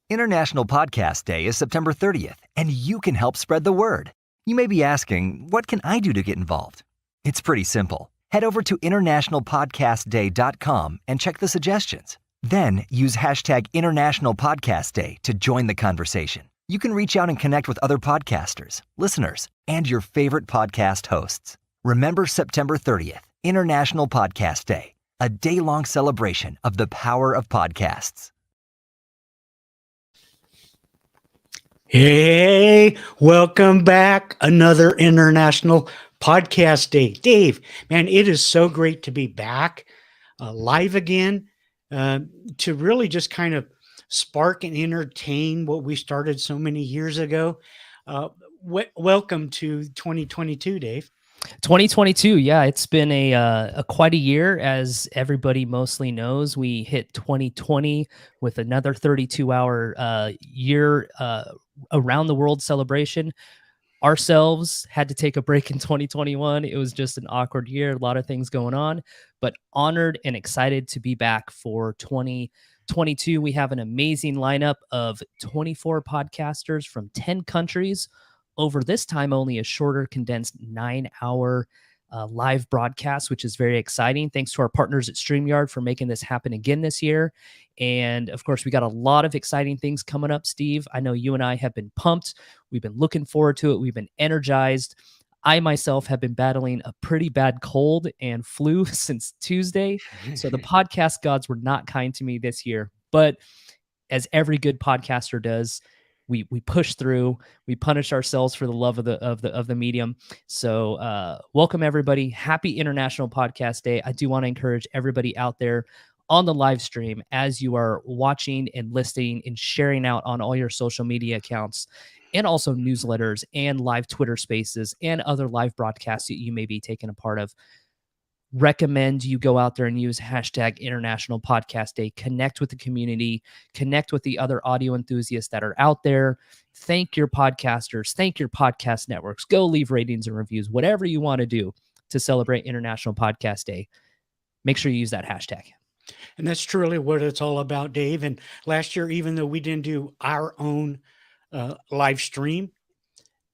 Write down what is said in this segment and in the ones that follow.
International Podcast Day is September 30th, and you can help spread the word. You may be asking, what can I do to get involved? It's pretty simple. Head over to internationalpodcastday.com and check the suggestions. Then use hashtag International Podcast Day to join the conversation. You can reach out and connect with other podcasters, listeners, and your favorite podcast hosts. Remember September 30th, International Podcast Day, a day-long celebration of the power of podcasts. Hey, welcome back. Another International Podcast Day. Dave, man, it is so great to be back live again to really just kind of spark and entertain what we started so many years ago. Welcome to 2022, Dave. 2022, yeah, it's been a quite a year, as everybody mostly knows. We hit 2020 with another 32-hour year around the world celebration. Ourselves had to take a break in 2021. It was just an awkward year, a lot of things going on, but honored and excited to be back for 2022. We have an amazing lineup of 24 podcasters from 10 countries. Over this time, only a shorter, condensed 9-hour live broadcast, which is very exciting. Thanks to our partners at StreamYard for making this happen again this year. And of course, we got a lot of exciting things coming up, Steve. I know you and I have been pumped. We've been looking forward to it. We've been energized. I myself have been battling a pretty bad cold and flu since Tuesday. So the podcast gods were not kind to me this year. But as every good podcaster does, we push through, we punish ourselves for the love of the medium. So welcome everybody. Happy International Podcast Day. I do want to encourage everybody out there on the live stream, as you are watching and listening and sharing out on all your social media accounts, and also newsletters and live Twitter spaces and other live broadcasts that you may be taking a part of. Recommend you go out there and use hashtag International Podcast Day. Connect with the community, connect with the other audio enthusiasts that are out there. Thank your podcasters, thank your podcast networks. Go leave ratings and reviews, whatever you want to do to celebrate International Podcast Day. Make sure you use that hashtag. And that's truly what it's all about, Dave. And last year, even though we didn't do our own live stream,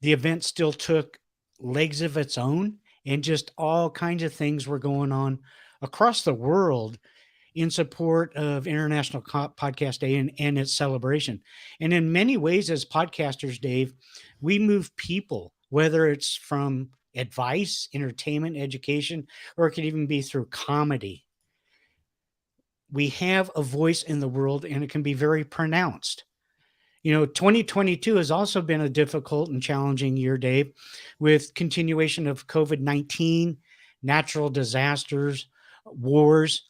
the event still took legs of its own. And just all kinds of things were going on across the world in support of International Podcast Day and its celebration. And in many ways, as podcasters, Dave, we move people, whether it's from advice, entertainment, education, or it could even be through comedy. We have a voice in the world, and it can be very pronounced. 2022 has also been a difficult and challenging year, Dave, with continuation of COVID-19, natural disasters, wars.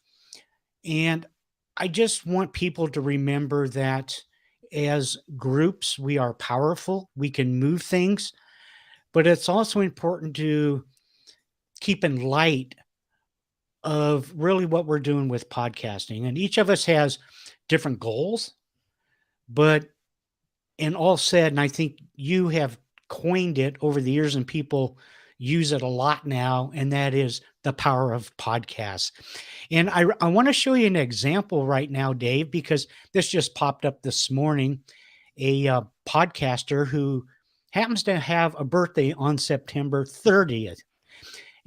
And I just want people to remember that as groups, we are powerful. We can move things, but it's also important to keep in light of really what we're doing with podcasting. And each of us has different goals, but and all said, and I think you have coined it over the years and people use it a lot now, and that is the power of podcasts. And I want to show you an example right now, Dave, because this just popped up this morning. A podcaster who happens to have a birthday on September 30th.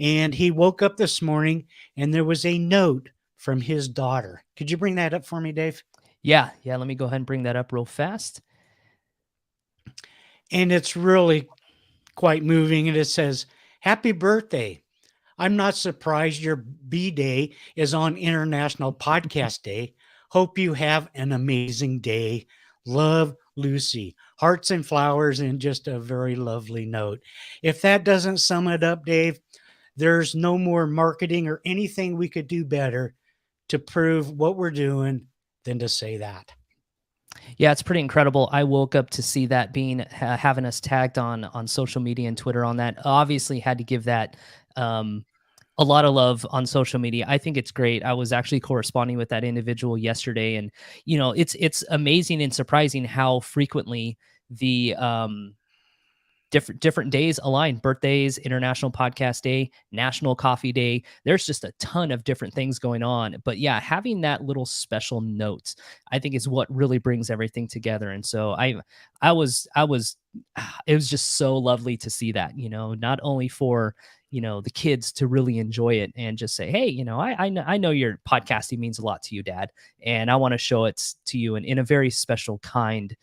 And he woke up this morning and there was a note from his daughter. Could you bring that up for me, Dave? Yeah. Let me go ahead and bring that up real fast. And it's really quite moving. And it says, "Happy birthday. I'm not surprised your B-Day is on International Podcast Day. Hope you have an amazing day. Love, Lucy." Hearts and flowers and just a very lovely note. If that doesn't sum it up, Dave, there's no more marketing or anything we could do better to prove what we're doing than to say that. Yeah, it's pretty incredible. I woke up to see that being having us tagged on social media and Twitter on that. Obviously had to give that a lot of love on social media. I think it's great. I was actually corresponding with that individual yesterday, and it's amazing and surprising how frequently the different days align. Birthdays, International Podcast Day, National Coffee Day. There's just a ton of different things going on. But yeah, having that little special note, I think, is what really brings everything together. And so I was it was just so lovely to see that, not only for the kids to really enjoy it and just say, hey, I know your podcasting means a lot to you, Dad, and I want to show it to you in a very special kind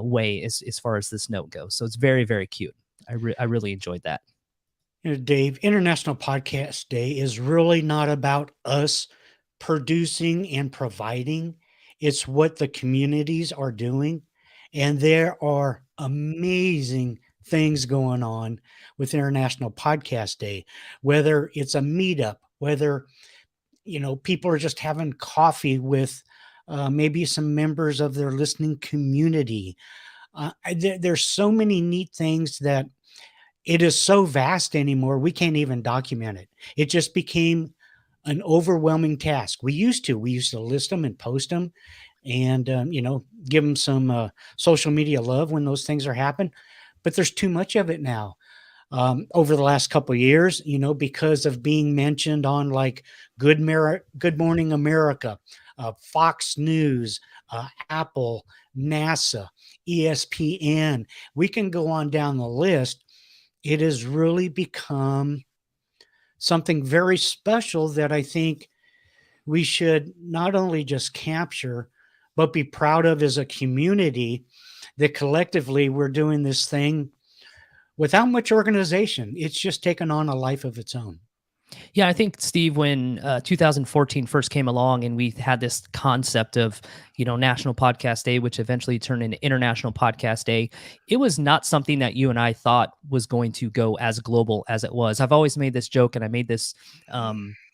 way as far as this note goes. So it's very, very cute. I really enjoyed that. Dave, International Podcast Day is really not about us producing and providing. It's what the communities are doing. And there are amazing things going on with International Podcast Day, whether it's a meetup, whether, people are just having coffee with maybe some members of their listening community. There's so many neat things that it is so vast anymore, we can't even document it. It just became an overwhelming task. We used to list them and post them and, give them some social media love when those things are happening. But there's too much of it now. Over the last couple of years, because of being mentioned on like Good Morning America, Fox News, Apple, NASA, ESPN, we can go on down the list. It has really become something very special that I think we should not only just capture, but be proud of as a community, that collectively we're doing this thing without much organization. It's just taken on a life of its own. Yeah, I think, Steve, when 2014 first came along and we had this concept of, National Podcast Day, which eventually turned into International Podcast Day, it was not something that you and I thought was going to go as global as it was. I've always made this joke, and I made this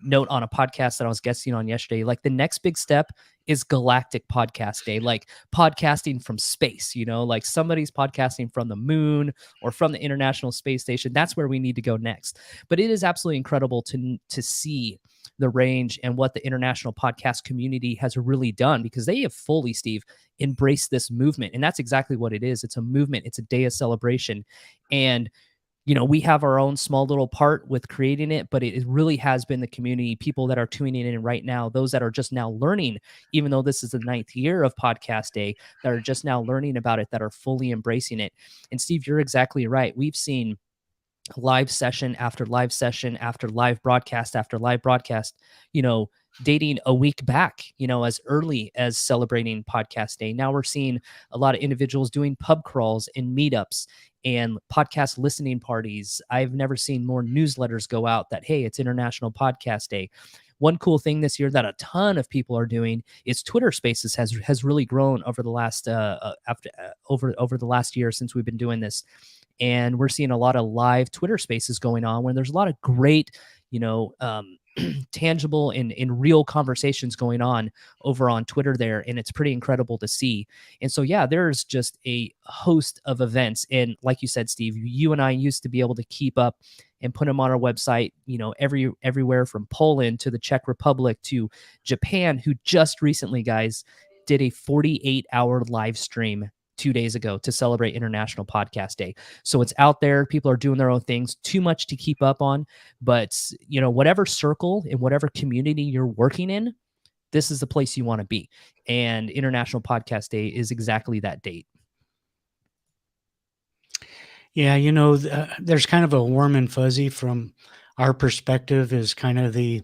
note on a podcast that I was guesting on yesterday. Like, the next big step is Galactic Podcast Day, like podcasting from space, like somebody's podcasting from the moon or from the International Space Station. That's where we need to go next. But it is absolutely incredible to see the range and what the international podcast community has really done, because they have fully, Steve, embraced this movement. And that's exactly what it is. It's a movement. It's a day of celebration. And we have our own small little part with creating it, but it really has been the community, people that are tuning in right now, those that are just now learning, even though this is the 9th year of Podcast Day, that are just now learning about it, that are fully embracing it. And Steve, you're exactly right. We've seen live session after live session after live broadcast after live broadcast, dating a week back, as early as celebrating Podcast Day. Now we're seeing a lot of individuals doing pub crawls and meetups and podcast listening parties. I've never seen more newsletters go out that, hey, it's International Podcast Day. One cool thing this year that a ton of people are doing is Twitter Spaces has really grown over the last over the last year since we've been doing this. And we're seeing a lot of live Twitter Spaces going on where there's a lot of great, tangible and real conversations going on over on Twitter there. And it's pretty incredible to see. And so, yeah, there's just a host of events. And like you said, Steve, you and I used to be able to keep up and put them on our website, everywhere from Poland to the Czech Republic to Japan, who just recently, guys, did a 48-hour live stream 2 days ago to celebrate International Podcast Day. So it's out there. People are doing their own things, too much to keep up on. But, whatever circle and whatever community you're working in, this is the place you want to be. And International Podcast Day is exactly that date. Yeah, there's kind of a warm and fuzzy from our perspective as kind of the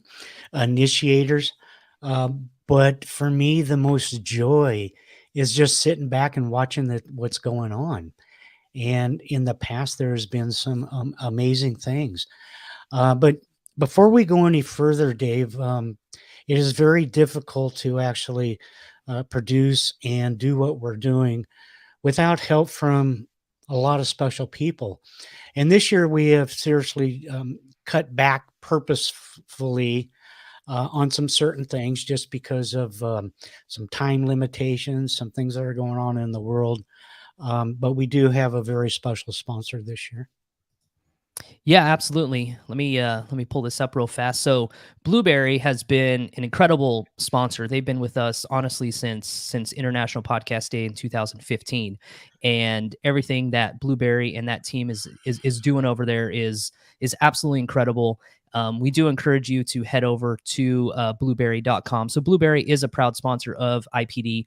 initiators. But for me, the most joy is just sitting back and watching what's going on. And in the past, there's been some amazing things. But before we go any further, Dave, it is very difficult to actually produce and do what we're doing without help from a lot of special people. And this year, we have seriously cut back purposefully on some certain things just because of some time limitations, some things that are going on in the world. But we do have a very special sponsor this year. Yeah, absolutely. Let me pull this up real fast. So Blueberry has been an incredible sponsor. They've been with us honestly since International Podcast Day in 2015, and everything that Blueberry and that team is doing over there is absolutely incredible. We do encourage you to head over to blueberry.com. So Blueberry is a proud sponsor of IPD.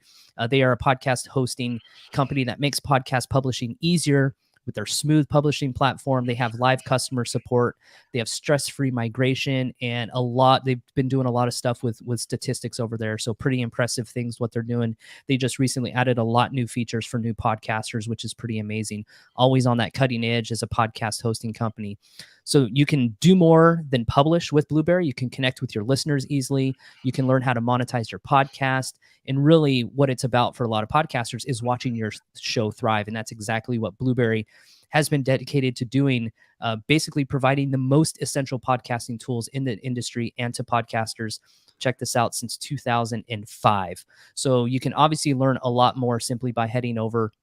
They are a podcast hosting company that makes podcast publishing easier with their smooth publishing platform. They have live customer support. They have stress-free migration and a lot. They've been doing a lot of stuff with statistics over there. So pretty impressive things what they're doing. They just recently added a lot new features for new podcasters, which is pretty amazing. Always on that cutting edge as a podcast hosting company. So you can do more than publish with Blueberry. You can connect with your listeners easily. You can learn how to monetize your podcast. And really, what it's about for a lot of podcasters is watching your show thrive. And that's exactly what Blueberry has been dedicated to doing, basically providing the most essential podcasting tools in the industry and to podcasters. Check this out, since 2005. So you can obviously learn a lot more simply by heading over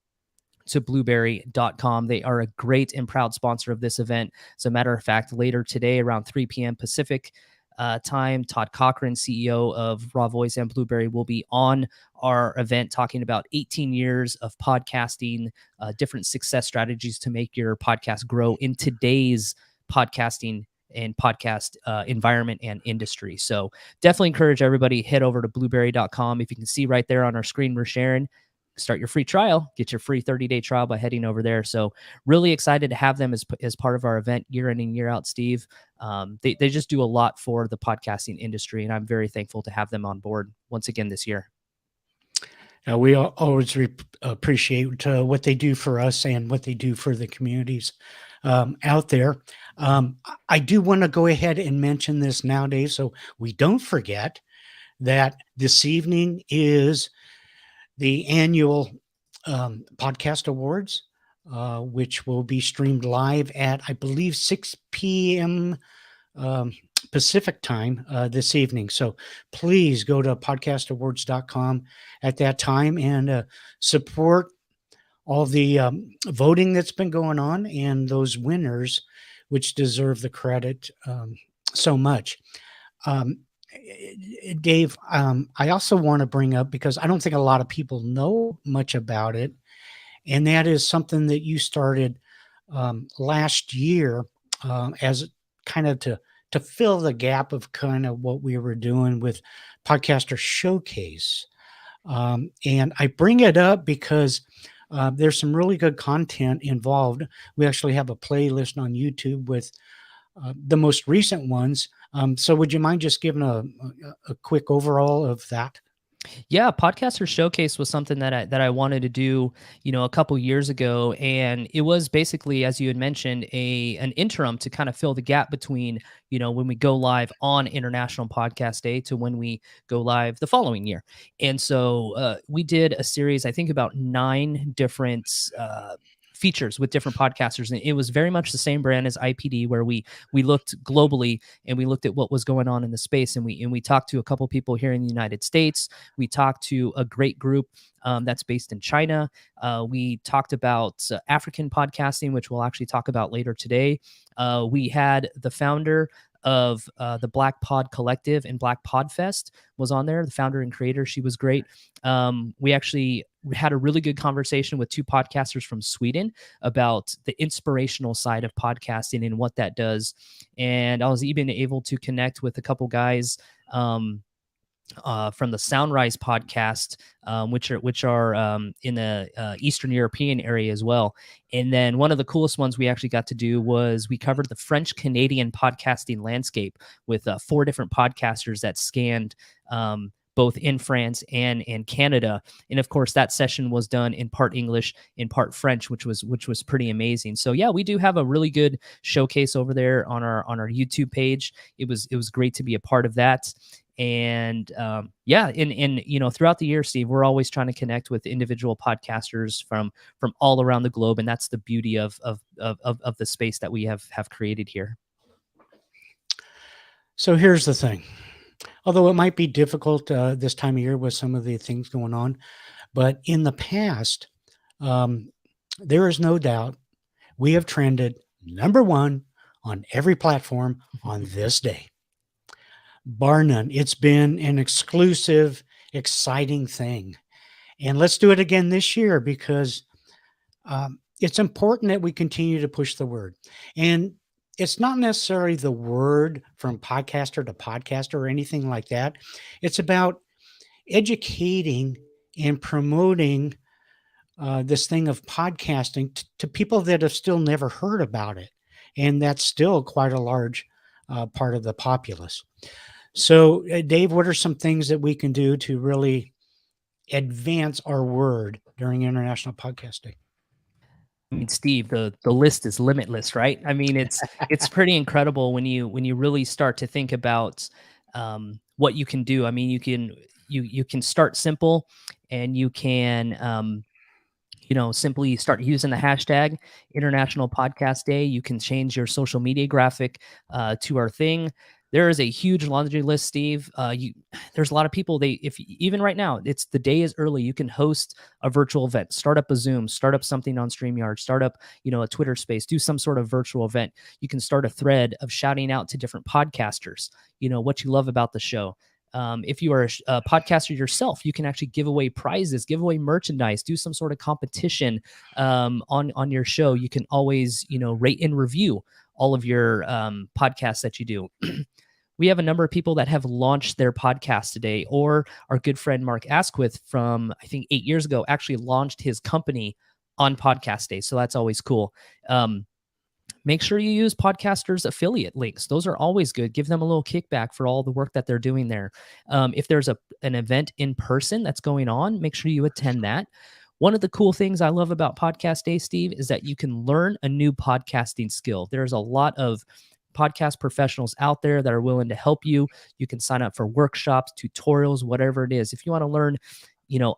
to blueberry.com. They are a great and proud sponsor of this event. As a matter of fact, later today around 3 p.m. Pacific time, Todd Cochran, CEO of Raw Voice and Blueberry, will be on our event talking about 18 years of podcasting, different success strategies to make your podcast grow in today's podcasting and podcast environment and industry. So definitely encourage everybody, head over to blueberry.com. If you can see right there on our screen, we're sharing, start your free trial, get your free 30-day trial by heading over there. So really excited to have them as part of our event year in and year out, Steve. They just do a lot for the podcasting industry, and I'm very thankful to have them on board once again this year. We always appreciate what they do for us and what they do for the communities out there. I do want to go ahead and mention this nowadays so we don't forget that this evening is the annual podcast awards, which will be streamed live at, I believe, 6 p.m. Pacific time this evening. So please go to podcastawards.com at that time and support all the voting that's been going on and those winners, which deserve the credit so much. Dave, I also want to bring up, because I don't think a lot of people know much about it, and that is something that you started last year as kind of to fill the gap of kind of what we were doing with Podcaster Showcase. And I bring it up because there's some really good content involved. We actually have a playlist on YouTube with the most recent ones. So would you mind just giving a quick overall of that? Yeah, Podcaster Showcase was something that I wanted to do, a couple years ago, and it was basically, as you had mentioned, an interim to kind of fill the gap between, when we go live on International Podcast Day to when we go live the following year. And so we did a series, I think about 9 different features with different podcasters, and it was very much the same brand as IPD, where we looked globally and we looked at what was going on in the space, and we talked to a couple people here in the United States. We talked to a great group that's based in China. We talked about African podcasting, which we'll actually talk about later today. We had the founder of the Black Pod Collective and Black Pod Fest was on there, the founder and creator. She was great. We actually had a really good conversation with 2 podcasters from Sweden about the inspirational side of podcasting and what that does. And I was even able to connect with a couple guys from the Soundrise podcast, which are in the Eastern European area as well. And then one of the coolest ones we actually got to do was we covered the French Canadian podcasting landscape with 4 different podcasters that scanned both in France and in Canada. And of course, that session was done in part English, in part French, which was pretty amazing. So yeah, we do have a really good showcase over there on our YouTube page. It was great to be a part of that. And yeah, and throughout the year, Steve, we're always trying to connect with individual podcasters from all around the globe, and that's the beauty of the space that we have created here. So here's the thing. Although it might be difficult this time of year with some of the things going on, but in the past, there is no doubt we have trended number 1 on every platform on this day. Bar none. It's been an exclusive, exciting thing. And let's do it again this year because it's important that we continue to push the word. And it's not necessarily the word from podcaster to podcaster or anything like that. It's about educating and promoting this thing of podcasting to people that have still never heard about it. And that's still quite a large part of the populace. So, Dave, what are some things that we can do to really advance our word during International Podcast Day? I mean, Steve, the list is limitless, right? I mean, it's pretty incredible when you really start to think about what you can do. I mean, you can start simple, and you can simply start using the hashtag International Podcast Day. You can change your social media graphic to our thing. There is a huge laundry list, Steve. There's a lot of people. If even right now, it's the day is early. You can host a virtual event, start up a Zoom, start up something on StreamYard, start up a Twitter Space, do some sort of virtual event. You can start a thread of shouting out to different podcasters. What you love about the show. If you are a podcaster yourself, you can actually give away prizes, give away merchandise, do some sort of competition on your show. You can always, rate and review all of your podcasts that you do. We have a number of people that have launched their podcast today, or our good friend Mark Asquith from, I think, 8 years ago, actually launched his company on Podcast Day. So that's always cool. Make sure you use podcasters affiliate links. Those are always good. Give them a little kickback for all the work that they're doing there. If there's an event in person that's going on, make sure you attend that. One of the cool things I love about Podcast Day, Steve, is that you can learn a new podcasting skill. There's a lot of podcast professionals out there that are willing to help you. You can sign up for workshops, tutorials, whatever it is. If you want to learn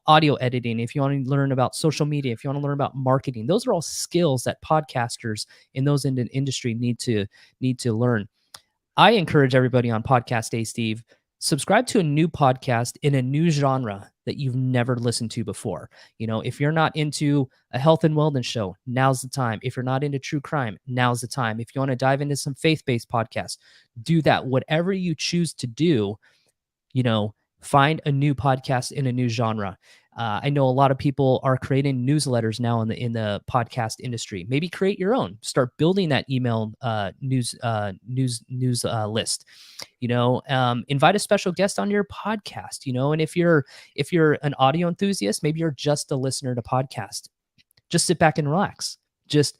audio editing, if you want to learn about social media, if you want to learn about marketing, those are all skills that podcasters in those industry need to learn. I encourage everybody on Podcast Day, Steve, subscribe to a new podcast in a new genre that you've never listened to before. If you're not into a health and wellness show, now's the time. If you're not into true crime, now's the time. If you want to dive into some faith-based podcasts, do that. Whatever you choose to do, find a new podcast in a new genre. I know a lot of people are creating newsletters now in the podcast industry. Maybe create your own. Start building that email news list. Invite a special guest on your podcast. And if you're an audio enthusiast, maybe you're just a listener to podcast. Just sit back and relax. Just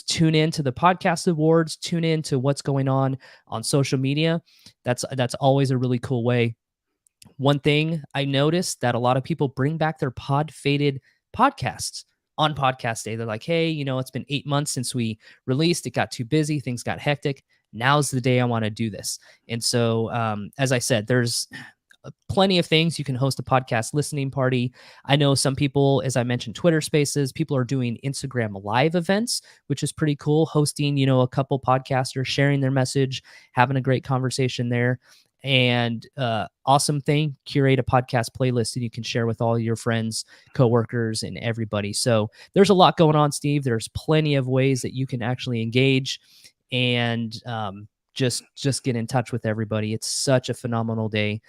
tune in to the podcast awards. Tune in to what's going on social media. That's always a really cool way. One thing I noticed that a lot of people bring back their pod-faded podcasts on Podcast Day. They're like, hey, it's been 8 months since we released. It got too busy. Things got hectic. Now's the day I want to do this. And so, as I said, there's plenty of things. You can host a podcast listening party. I know some people, as I mentioned, Twitter Spaces, people are doing Instagram live events, which is pretty cool. Hosting, a couple podcasters, sharing their message, having a great conversation there. And awesome thing, curate a podcast playlist and you can share with all your friends, coworkers, and everybody. So there's a lot going on, Steve. There's plenty of ways that you can actually engage and just get in touch with everybody. It's such a phenomenal day.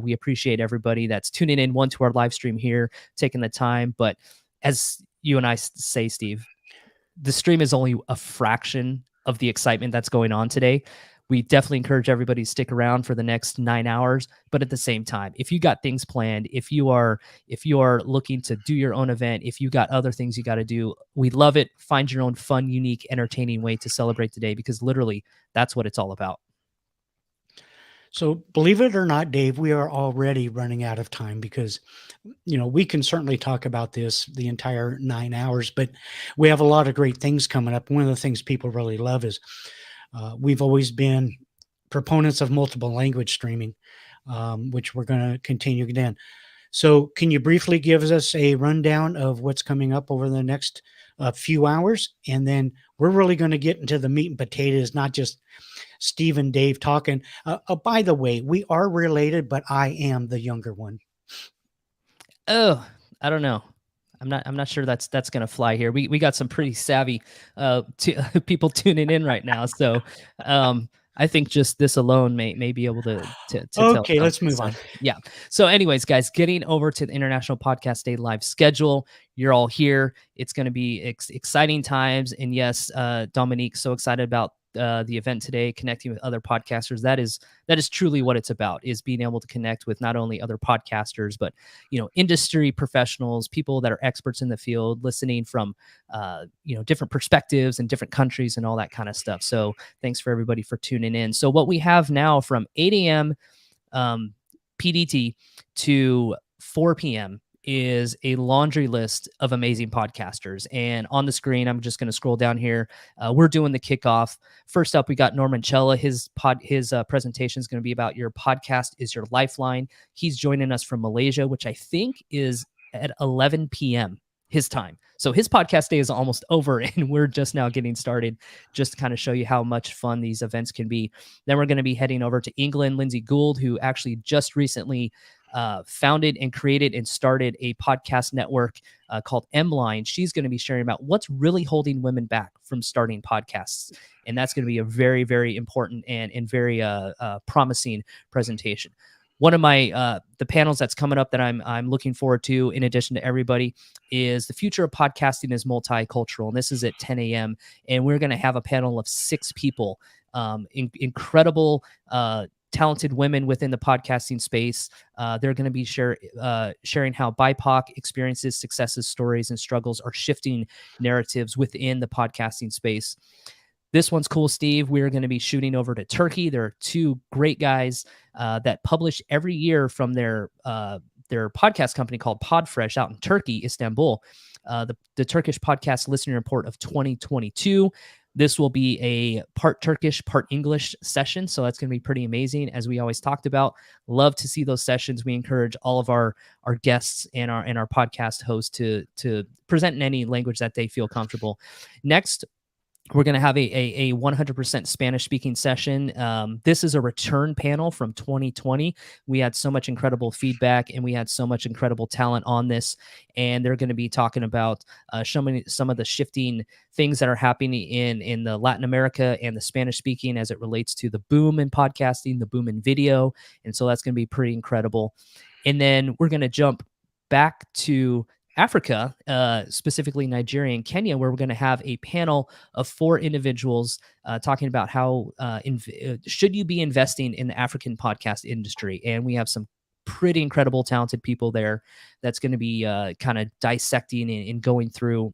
We appreciate everybody that's tuning in, to our live stream here, taking the time. But as you and I say, Steve, the stream is only a fraction of the excitement that's going on today. We definitely encourage everybody to stick around for the next 9 hours. But at the same time, if you got things planned, if you are looking to do your own event, if you got other things you got to do, we love it. Find your own fun, unique, entertaining way to celebrate today, because literally that's what it's all about. So believe it or not, Dave, we are already running out of time because, we can certainly talk about this the entire 9 hours, but we have a lot of great things coming up. One of the things people really love is we've always been proponents of multiple language streaming, which we're going to continue again. So can you briefly give us a rundown of what's coming up over the next few hours? And then we're really going to get into the meat and potatoes, not just Steve and Dave talking. By the way, we are related, but I am the younger one. Oh, I don't know. I'm not sure that's going to fly here. We got some pretty savvy people tuning in right now, so I think just this alone may be able to tell Okay, let's something. move So on. yeah. So anyways, guys, getting over to the International Podcast Day live schedule. You're all here. It's going to be exciting times, and yes, Dominique, so excited about the event today, connecting with other podcasters. That is truly what it's about, is being able to connect with not only other podcasters, but industry professionals, people that are experts in the field, listening from different perspectives and different countries and all that kind of stuff. So thanks for everybody for tuning in. So what we have now from 8 a.m. PDT to 4 p.m. is a laundry list of amazing podcasters. And on the screen, I'm just going to scroll down here. We're doing the kickoff. First up, we got Norman Chella. His presentation is going to be about your podcast is your lifeline. He's joining us from Malaysia, which I think is at 11 p.m. his time. So his podcast day is almost over, and we're just now getting started, just to kind of show you how much fun these events can be. Then we're going to be heading over to England. Lindsay Gould, who actually just recently founded and created and started a podcast network called M-Line. She's going to be sharing about what's really holding women back from starting podcasts. And that's going to be a very, very important and very promising presentation. One of my the panels that's coming up that I'm looking forward to, in addition to everybody, is the future of podcasting is multicultural, and this is at 10 a.m. And we're going to have a panel of 6 people, incredible, talented women within the podcasting space. They're going to be sharing how BIPOC experiences, successes, stories, and struggles are shifting narratives within the podcasting space. This one's cool, Steve. We're going to be shooting over to Turkey. There are 2 great guys that publish every year from their podcast company called Podfresh out in Turkey, Istanbul. The Turkish Podcast Listening Report of 2022. This will be a part Turkish, part English session, so that's going to be pretty amazing, as we always talked about. Love to see those sessions. We encourage all of our guests and our podcast hosts to present in any language that they feel comfortable. Next, we're going to have a 100% Spanish-speaking session. This is a return panel from 2020. We had so much incredible feedback, and we had so much incredible talent on this. And they're going to be talking about some of the shifting things that are happening in the Latin America and the Spanish-speaking as it relates to the boom in podcasting, the boom in video. And so that's going to be pretty incredible. And then we're going to jump back to Africa, specifically Nigeria and Kenya, where we're going to have a panel of 4 individuals talking about how should you be investing in the African podcast industry. And we have some pretty incredible, talented people there that's going to be kind of dissecting and going through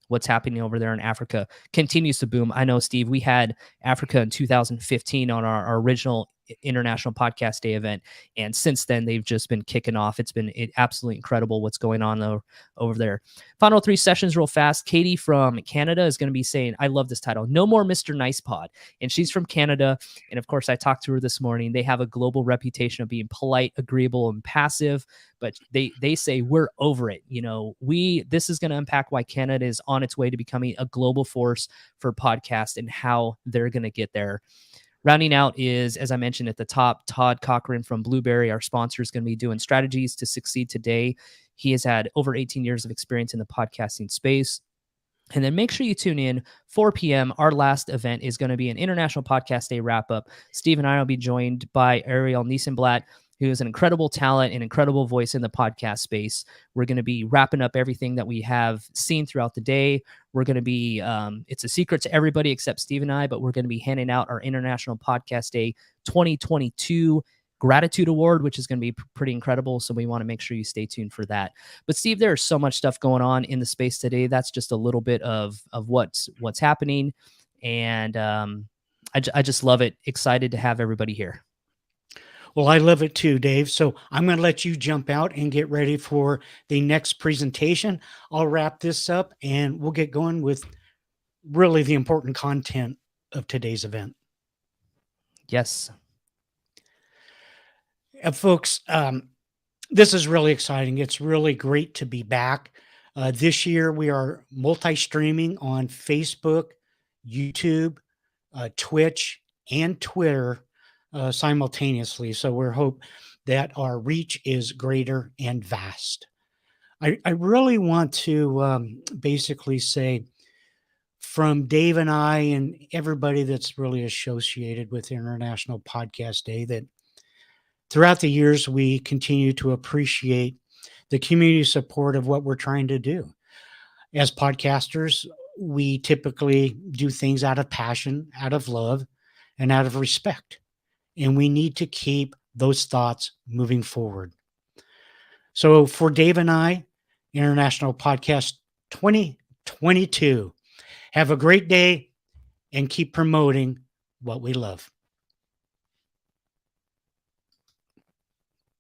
what's happening over there in Africa. Continues to boom. I know, Steve, we had Africa in 2015 on our original International Podcast Day event, and since then they've just been kicking off. It's been absolutely incredible what's going on over there. Final 3 sessions real fast. Katie from Canada is going to be saying, I love this title, No More Mr. Nice Pod, and she's from Canada. And of course, I talked to her this morning. They have a global reputation of being polite, agreeable, and passive, but they say we're over it. This is going to unpack why Canada is on its way to becoming a global force for podcasts and how they're going to get there. Rounding out is, as I mentioned at the top, Todd Cochran from Blueberry, our sponsor, is going to be doing strategies to succeed today. He has had over 18 years of experience in the podcasting space. And then make sure you tune in 4 p.m. Our last event is going to be an International Podcast Day wrap-up. Steve and I will be joined by Ariel Niesenblatt, who is an incredible talent and incredible voice in the podcast space. We're going to be wrapping up everything that we have seen throughout the day. We're going to be, it's a secret to everybody except Steve and I, but we're going to be handing out our International Podcast Day 2022 Gratitude Award, which is going to be pretty incredible. So we want to make sure you stay tuned for that. But Steve, there's so much stuff going on in the space today. That's just a little bit of what's happening. And I just love it. Excited to have everybody here. Well, I love it too, Dave. So I'm going to let you jump out and get ready for the next presentation. I'll wrap this up and we'll get going with really the important content of today's event. Yes. Folks, this is really exciting. It's really great to be back. This year, we are multi-streaming on Facebook, YouTube, Twitch, and Twitter simultaneously. So we hope that our reach is greater and vast. I really want to basically say, from Dave and I and everybody that's really associated with International Podcast Day, that throughout the years, we continue to appreciate the community support of what we're trying to do. As podcasters, we typically do things out of passion, out of love, and out of respect. And we need to keep those thoughts moving forward. So for Dave and I, International Podcast 2022, have a great day and keep promoting what we love.